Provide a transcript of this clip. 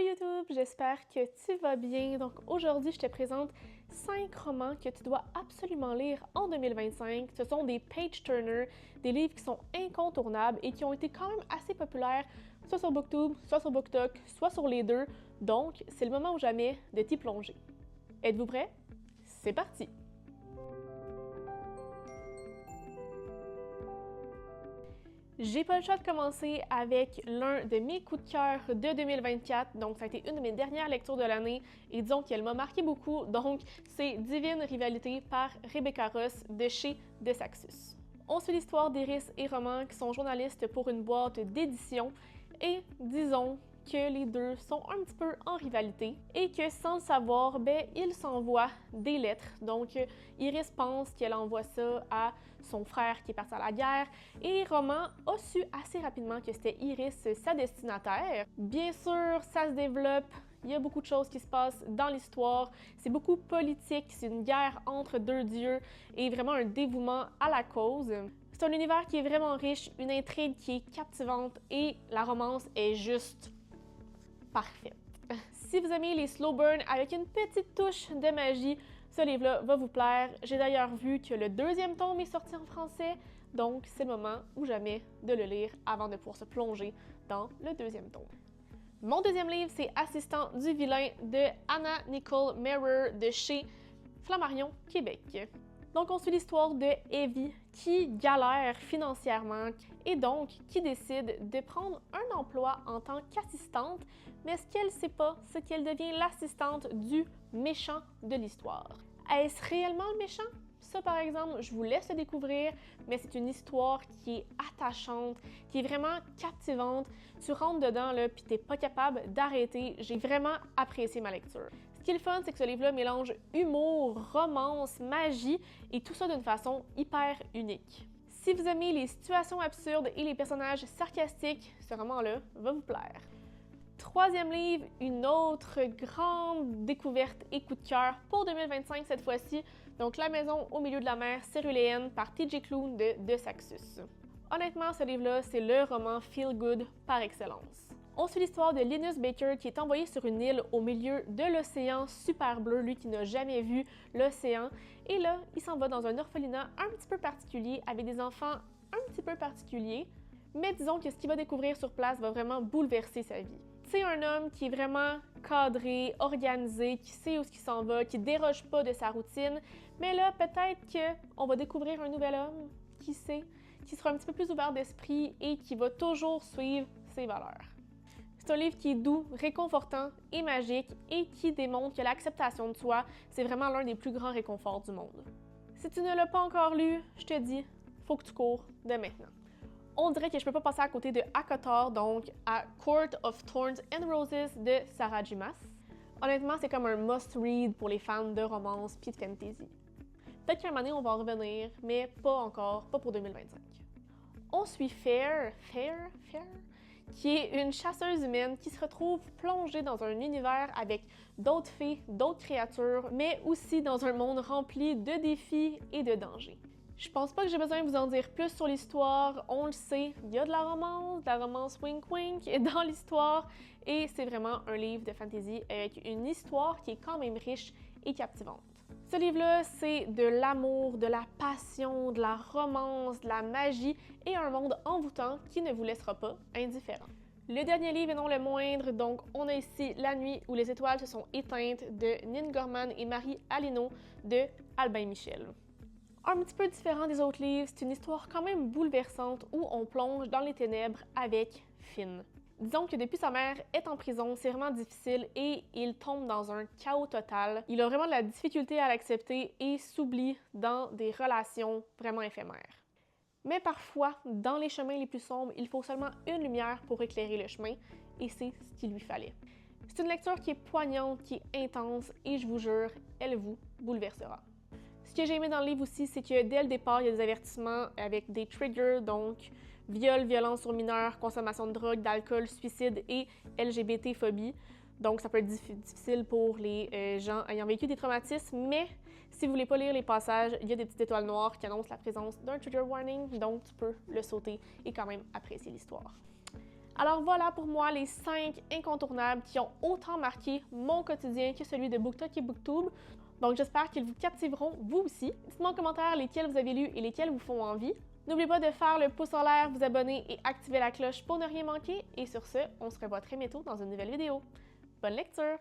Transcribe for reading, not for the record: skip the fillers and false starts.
Salut YouTube, j'espère que tu vas bien. Donc aujourd'hui, je te présente 5 romans que tu dois absolument lire en 2025. Ce sont des page-turners, des livres qui sont incontournables et qui ont été quand même assez populaires, soit sur Booktube, soit sur BookTok, soit sur les deux. Donc, c'est le moment ou jamais de t'y plonger. Êtes-vous prêts? C'est parti! J'ai pas le choix de commencer avec l'un de mes coups de cœur de 2024, donc ça a été une de mes dernières lectures de l'année et disons qu'elle m'a marqué beaucoup, donc c'est Divine Rivalité par Rebecca Ross de chez De Saxus. On suit l'histoire d'Iris et Roman qui sont journalistes pour une boîte d'édition et disons que les deux sont un petit peu en rivalité et que sans le savoir, ils s'envoient des lettres. Donc Iris pense qu'elle envoie ça à son frère qui est parti à la guerre et Roman a su assez rapidement que c'était Iris sa destinataire. Bien sûr, ça se développe. Il y a beaucoup de choses qui se passent dans l'histoire. C'est beaucoup politique, c'est une guerre entre deux dieux et vraiment un dévouement à la cause. C'est un univers qui est vraiment riche, une intrigue qui est captivante et la romance est juste parfaite. Si vous aimez les slow burn avec une petite touche de magie, ce livre-là va vous plaire. J'ai d'ailleurs vu que le deuxième tome est sorti en français, donc c'est le moment ou jamais de le lire avant de pouvoir se plonger dans le deuxième tome. Mon deuxième livre, c'est Assistant du vilain de Anna Nicole Mehrer de chez Flammarion, Québec. Donc, on suit l'histoire de Evie qui galère financièrement et donc qui décide de prendre un emploi en tant qu'assistante, mais ce qu'elle ne sait pas, c'est qu'elle devient l'assistante du méchant de l'histoire. Est-ce réellement le méchant? Ça, par exemple, je vous laisse le découvrir, mais c'est une histoire qui est attachante, qui est vraiment captivante. Tu rentres dedans, là, puis t'es pas capable d'arrêter. J'ai vraiment apprécié ma lecture. Ce qui est le fun, c'est que ce livre-là mélange humour, romance, magie, et tout ça d'une façon hyper unique. Si vous aimez les situations absurdes et les personnages sarcastiques, ce roman-là va vous plaire. Troisième livre, une autre grande découverte et coup de cœur pour 2025 cette fois-ci, donc La maison au milieu de la mer céruléenne par T.J. Klune de Saxus. Honnêtement, ce livre-là, c'est le roman feel good par excellence. On suit l'histoire de Linus Baker qui est envoyé sur une île au milieu de l'océan super bleu, lui qui n'a jamais vu l'océan, et là, il s'en va dans un orphelinat un petit peu particulier avec des enfants un petit peu particuliers, mais disons que ce qu'il va découvrir sur place va vraiment bouleverser sa vie. C'est un homme qui est vraiment cadré, organisé, qui sait où il s'en va, qui déroge pas de sa routine, mais là, peut-être qu'on va découvrir un nouvel homme, qui sait, qui sera un petit peu plus ouvert d'esprit et qui va toujours suivre ses valeurs. C'est un livre qui est doux, réconfortant et magique et qui démontre que l'acceptation de soi, c'est vraiment l'un des plus grands réconforts du monde. Si tu ne l'as pas encore lu, je te dis, faut que tu cours dès maintenant. On dirait que je peux pas passer à côté de ACOTAR, donc à Court of Thorns and Roses de Sarah J. Maas. Honnêtement, c'est comme un must-read pour les fans de romance puis de fantasy. Peut-être qu'à un moment donné, on va en revenir, mais pas encore, pas pour 2025. On suit Fair, qui est une chasseuse humaine qui se retrouve plongée dans un univers avec d'autres fées, d'autres créatures, mais aussi dans un monde rempli de défis et de dangers. Je pense pas que j'ai besoin de vous en dire plus sur l'histoire, on le sait, il y a de la romance wink wink dans l'histoire, et c'est vraiment un livre de fantasy avec une histoire qui est quand même riche et captivante. Ce livre-là, c'est de l'amour, de la passion, de la romance, de la magie et un monde envoûtant qui ne vous laissera pas indifférent. Le dernier livre et non le moindre, donc on a ici La nuit où les étoiles se sont éteintes de Nin Gorman et Marie Alino de Albin Michel. Un petit peu différent des autres livres, c'est une histoire quand même bouleversante où on plonge dans les ténèbres avec Finn. Disons que depuis sa mère est en prison, c'est vraiment difficile et il tombe dans un chaos total. Il a vraiment de la difficulté à l'accepter et s'oublie dans des relations vraiment éphémères. Mais parfois, dans les chemins les plus sombres, il faut seulement une lumière pour éclairer le chemin et c'est ce qu'il lui fallait. C'est une lecture qui est poignante, qui est intense et je vous jure, elle vous bouleversera. Ce que j'ai aimé dans le livre aussi, c'est que dès le départ, il y a des avertissements avec des triggers, donc viol, violence sur mineurs, consommation de drogue, d'alcool, suicide et LGBT-phobie. Donc ça peut être difficile pour les gens ayant vécu des traumatismes, mais si vous voulez pas lire les passages, il y a des petites étoiles noires qui annoncent la présence d'un trigger warning, donc tu peux le sauter et quand même apprécier l'histoire. Alors voilà pour moi les 5 incontournables qui ont autant marqué mon quotidien que celui de BookTok et BookTube. Donc j'espère qu'ils vous captiveront vous aussi. Dites-moi en commentaire lesquels vous avez lus et lesquels vous font envie. N'oubliez pas de faire le pouce en l'air, vous abonner et activer la cloche pour ne rien manquer. Et sur ce, on se revoit très bientôt dans une nouvelle vidéo. Bonne lecture!